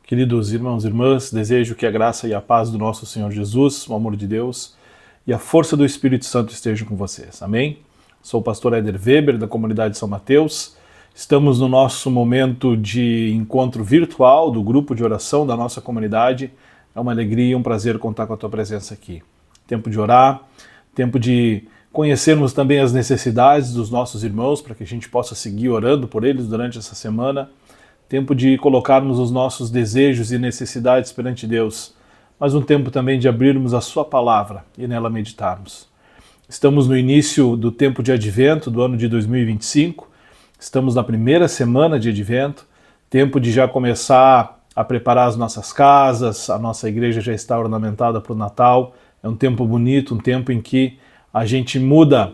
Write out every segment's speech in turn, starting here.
Queridos irmãos e irmãs, desejo que a graça e a paz do nosso Senhor Jesus, o amor de Deus e a força do Espírito Santo estejam com vocês. Amém? Sou o pastor Éder Weber, da comunidade São Mateus. Estamos no nosso momento de encontro virtual do grupo de oração da nossa comunidade. É uma alegria e um prazer contar com a tua presença aqui. Tempo de orar, tempo de conhecermos também as necessidades dos nossos irmãos, para que a gente possa seguir orando por eles durante essa semana. Tempo de colocarmos os nossos desejos e necessidades perante Deus, mas um tempo também de abrirmos a sua palavra e nela meditarmos. Estamos no início do tempo de advento do ano de 2025, estamos na primeira semana de advento, tempo de já começar a preparar as nossas casas, a nossa igreja já está ornamentada para o Natal, é um tempo bonito, um tempo em que a gente muda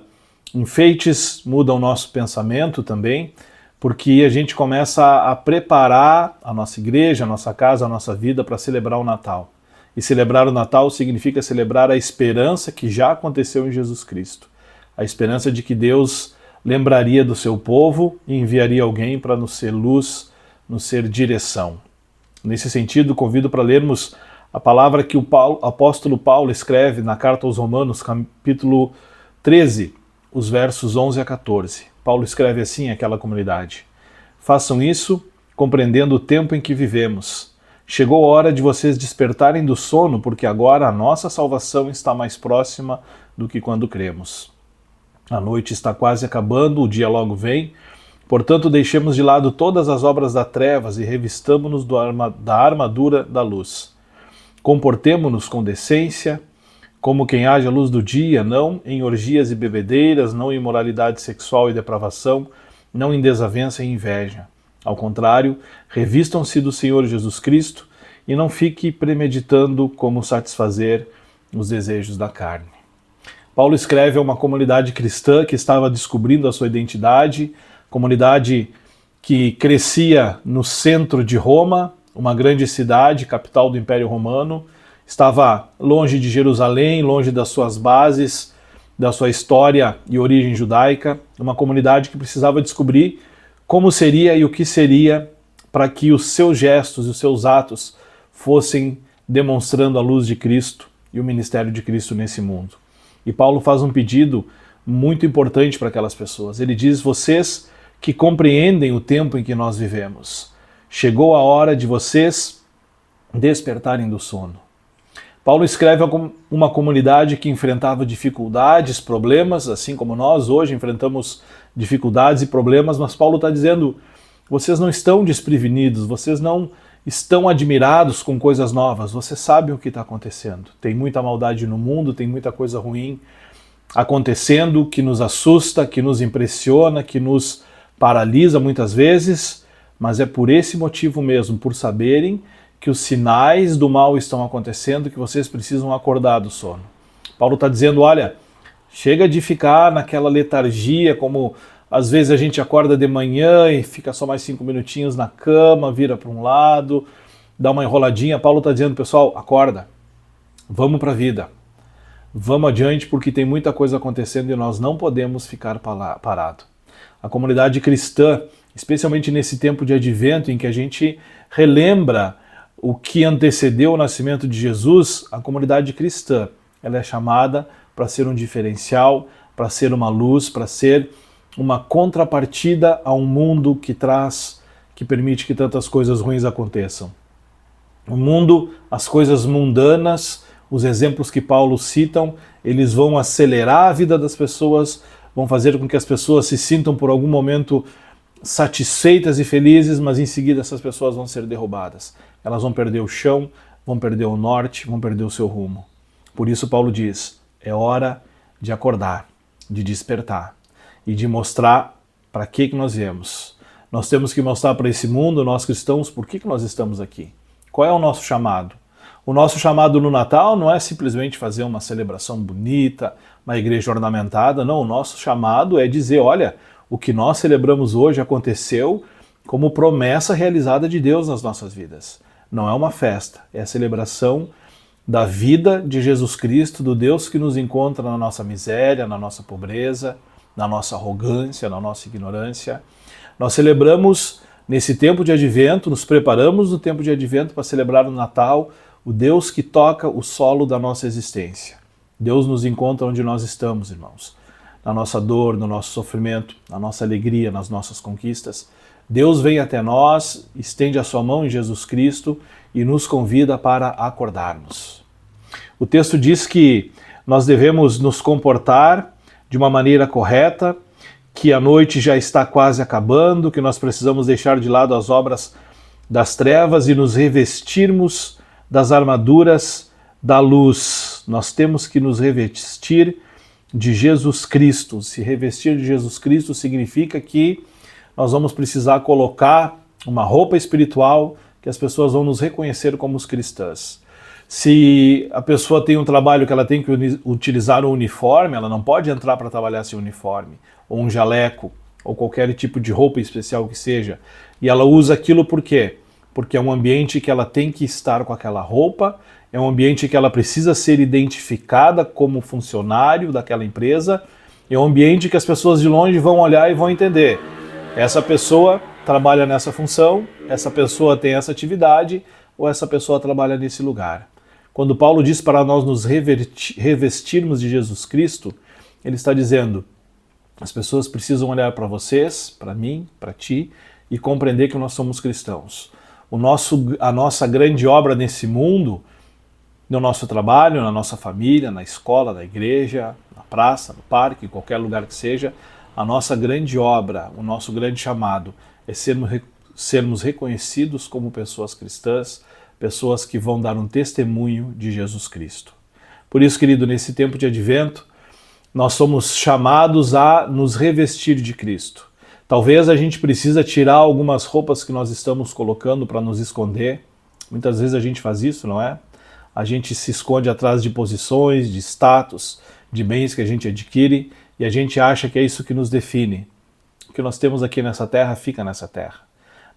enfeites, muda o nosso pensamento também, porque a gente começa a preparar a nossa igreja, a nossa casa, a nossa vida para celebrar o Natal. E celebrar o Natal significa celebrar a esperança que já aconteceu em Jesus Cristo. A esperança de que Deus lembraria do seu povo e enviaria alguém para nos ser luz, nos ser direção. Nesse sentido, convido para lermos a palavra que o apóstolo Paulo escreve na carta aos Romanos, capítulo 13, os versos 11 a 14. Paulo escreve assim àquela comunidade: façam isso compreendendo o tempo em que vivemos. Chegou a hora de vocês despertarem do sono, porque agora a nossa salvação está mais próxima do que quando cremos. A noite está quase acabando, o dia logo vem. Portanto, deixemos de lado todas as obras das trevas e revistamo-nos da armadura da luz. Comportemo-nos com decência, como quem age à luz do dia, não em orgias e bebedeiras, não em imoralidade sexual e depravação, não em desavença e inveja. Ao contrário, revistam-se do Senhor Jesus Cristo e não fique premeditando como satisfazer os desejos da carne. Paulo escreve a uma comunidade cristã que estava descobrindo a sua identidade, comunidade que crescia no centro de Roma, uma grande cidade, capital do Império Romano, estava longe de Jerusalém, longe das suas bases, da sua história e origem judaica, uma comunidade que precisava descobrir como seria e o que seria para que os seus gestos e os seus atos fossem demonstrando a luz de Cristo e o ministério de Cristo nesse mundo. E Paulo faz um pedido muito importante para aquelas pessoas. Ele diz: vocês que compreendem o tempo em que nós vivemos, chegou a hora de vocês despertarem do sono. Paulo escreve a uma comunidade que enfrentava dificuldades, problemas, assim como nós hoje enfrentamos dificuldades e problemas, mas Paulo está dizendo: vocês não estão desprevenidos, vocês não estão admirados com coisas novas, vocês sabem o que está acontecendo. Tem muita maldade no mundo, tem muita coisa ruim acontecendo que nos assusta, que nos impressiona, que nos paralisa muitas vezes, mas é por esse motivo mesmo, por saberem que os sinais do mal estão acontecendo, que vocês precisam acordar do sono. Paulo está dizendo: olha, chega de ficar naquela letargia, como às vezes a gente acorda de manhã e fica só mais 5 minutinhos na cama, vira para um lado, dá uma enroladinha. Paulo está dizendo: pessoal, acorda, vamos para a vida, vamos adiante, porque tem muita coisa acontecendo e nós não podemos ficar parado. A comunidade cristã, especialmente nesse tempo de advento em que a gente relembra o que antecedeu o nascimento de Jesus, a comunidade cristã, ela é chamada para ser um diferencial, para ser uma luz, para ser uma contrapartida a um mundo que permite que tantas coisas ruins aconteçam. O mundo, as coisas mundanas, os exemplos que Paulo citam, eles vão acelerar a vida das pessoas, vão fazer com que as pessoas se sintam por algum momento satisfeitas e felizes, mas em seguida essas pessoas vão ser derrubadas. Elas vão perder o chão, vão perder o norte, vão perder o seu rumo. Por isso Paulo diz: é hora de acordar, de despertar e de mostrar para que nós viemos. Nós temos que mostrar para esse mundo, nós cristãos, por que nós estamos aqui. Qual é o nosso chamado? O nosso chamado no Natal não é simplesmente fazer uma celebração bonita, uma igreja ornamentada, não. O nosso chamado é dizer: olha, o que nós celebramos hoje aconteceu como promessa realizada de Deus nas nossas vidas. Não é uma festa, é a celebração da vida de Jesus Cristo, do Deus que nos encontra na nossa miséria, na nossa pobreza, na nossa arrogância, na nossa ignorância. Nós celebramos nesse tempo de advento, nos preparamos no tempo de advento para celebrar o Natal, o Deus que toca o solo da nossa existência. Deus nos encontra onde nós estamos, irmãos. Na nossa dor, no nosso sofrimento, na nossa alegria, nas nossas conquistas. Deus vem até nós, estende a sua mão em Jesus Cristo e nos convida para acordarmos. O texto diz que nós devemos nos comportar de uma maneira correta, que a noite já está quase acabando, que nós precisamos deixar de lado as obras das trevas e nos revestirmos das armaduras da luz. Nós temos que nos revestir de Jesus Cristo. Se revestir de Jesus Cristo significa que nós vamos precisar colocar uma roupa espiritual que as pessoas vão nos reconhecer como os cristãs. Se a pessoa tem um trabalho que ela tem que utilizar um uniforme, ela não pode entrar para trabalhar sem uniforme, ou um jaleco, ou qualquer tipo de roupa especial que seja. E ela usa aquilo por quê? Porque é um ambiente que ela tem que estar com aquela roupa, é um ambiente que ela precisa ser identificada como funcionário daquela empresa, é um ambiente que as pessoas de longe vão olhar e vão entender. Essa pessoa trabalha nessa função, essa pessoa tem essa atividade, ou essa pessoa trabalha nesse lugar. Quando Paulo diz para nós nos revestirmos de Jesus Cristo, ele está dizendo, as pessoas precisam olhar para vocês, para mim, para ti, e compreender que nós somos cristãos. A nossa grande obra nesse mundo, no nosso trabalho, na nossa família, na escola, na igreja, na praça, no parque, em qualquer lugar que seja, a nossa grande obra, o nosso grande chamado é sermos reconhecidos como pessoas cristãs, pessoas que vão dar um testemunho de Jesus Cristo. Por isso, querido, nesse tempo de advento, nós somos chamados a nos revestir de Cristo. Talvez a gente precisa tirar algumas roupas que nós estamos colocando para nos esconder. Muitas vezes a gente faz isso, não é? A gente se esconde atrás de posições, de status, de bens que a gente adquire e a gente acha que é isso que nos define. O que nós temos aqui nessa terra fica nessa terra.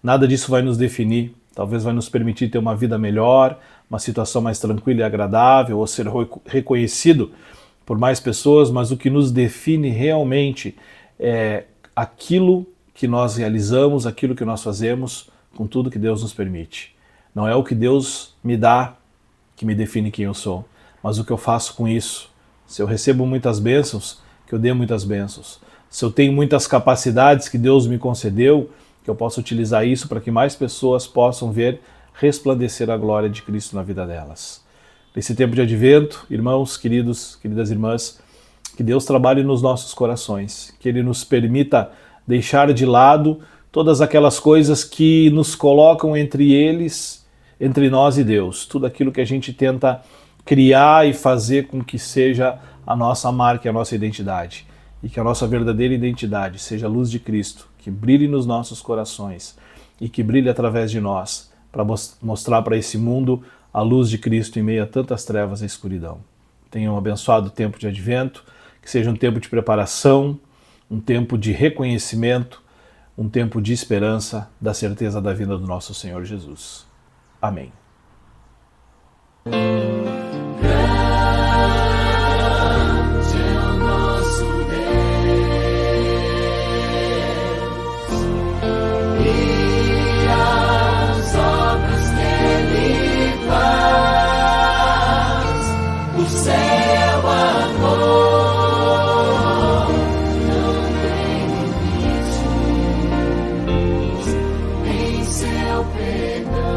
Nada disso vai nos definir. Talvez vai nos permitir ter uma vida melhor, uma situação mais tranquila e agradável, ou ser reconhecido por mais pessoas, mas o que nos define realmente é aquilo que nós realizamos, aquilo que nós fazemos com tudo que Deus nos permite. Não é o que Deus me dá que me define quem eu sou, mas o que eu faço com isso. Se eu recebo muitas bênçãos, que eu dê muitas bênçãos. Se eu tenho muitas capacidades que Deus me concedeu, que eu possa utilizar isso para que mais pessoas possam ver resplandecer a glória de Cristo na vida delas. Nesse tempo de advento, irmãos, queridos, queridas irmãs, que Deus trabalhe nos nossos corações, que Ele nos permita deixar de lado todas aquelas coisas que nos colocam entre nós e Deus, tudo aquilo que a gente tenta criar e fazer com que seja a nossa marca e a nossa identidade, e que a nossa verdadeira identidade seja a luz de Cristo, que brilhe nos nossos corações e que brilhe através de nós, para mostrar para esse mundo a luz de Cristo em meio a tantas trevas e escuridão. Tenham um abençoado tempo de advento, que seja um tempo de preparação, um tempo de reconhecimento, um tempo de esperança, da certeza da vinda do nosso Senhor Jesus. Amém. Perdão.